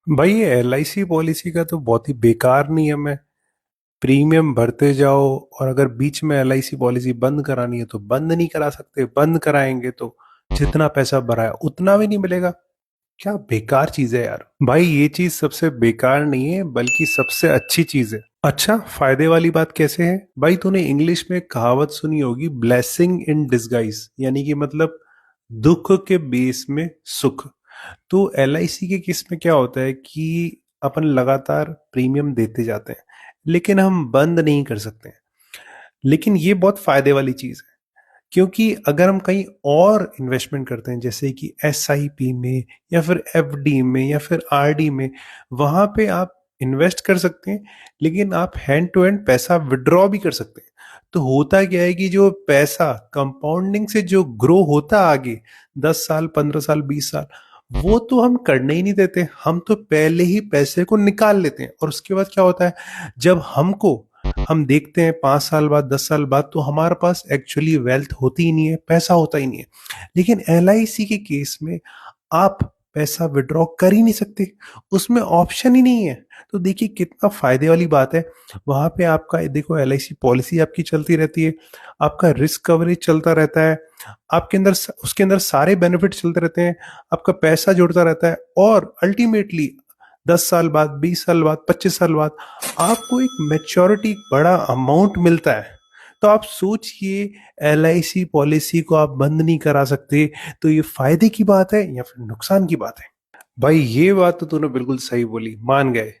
भाई ये LIC policy का तो बहुत ही बेकार नियम है। प्रीमियम भरते जाओ और अगर बीच में एलआईसी पॉलिसी बंद करानी है तो बंद नहीं करा सकते, बंद कराएंगे तो जितना पैसा भरा है उतना भी नहीं मिलेगा। क्या बेकार चीज है यार। भाई ये चीज सबसे बेकार नहीं है बल्कि सबसे अच्छी चीज है। अच्छा, फायदे वाली बात कैसे है भाई? तूने इंग्लिश में एक कहावत सुनी होगी, ब्लेसिंग इन डिसगाइज, यानी कि मतलब दुख के बेस में सुख। तो एलआईसी के केस में क्या होता है कि अपन लगातार प्रीमियम देते जाते हैं लेकिन हम बंद नहीं कर सकते हैं। लेकिन ये बहुत फायदे वाली चीज है, क्योंकि अगर हम कहीं और इन्वेस्टमेंट करते हैं जैसे कि एसआईपी में या फिर एफडी में या फिर आरडी में, वहां पे आप इन्वेस्ट कर सकते हैं लेकिन आप हैंड टू हैंड पैसा विड्रॉ भी कर सकते हैं। तो होता क्या है कि जो पैसा कंपाउंडिंग से जो ग्रो होता आगे 10 साल, 15 साल, 20 साल, वो तो हम करने ही नहीं देते। हम तो पहले ही पैसे को निकाल लेते हैं और उसके बाद क्या होता है, जब हम देखते हैं 5 साल बाद, 10 साल बाद, तो हमारे पास एक्चुअली वेल्थ होती ही नहीं है, पैसा होता ही नहीं है। लेकिन एलआईसी के केस में आप पैसा विड्रॉ कर ही नहीं सकते, उसमें ऑप्शन ही नहीं है। तो देखिए कितना फायदे वाली बात है। वहां पे आपका देखो एलआईसी पॉलिसी आपकी चलती रहती है, आपका रिस्क कवरेज चलता रहता है, आपके अंदर उसके अंदर सारे बेनिफिट चलते रहते हैं, आपका पैसा जुड़ता रहता है और अल्टीमेटली 10 साल बाद, 20 साल बाद, 25 साल बाद आपको एक मेच्योरिटी, बड़ा अमाउंट मिलता है। तो आप सोचिए, एलआईसी पॉलिसी को आप बंद नहीं करा सकते, तो ये फायदे की बात है या फिर नुकसान की बात है? भाई ये बात तो तूने बिल्कुल सही बोली, मान गए।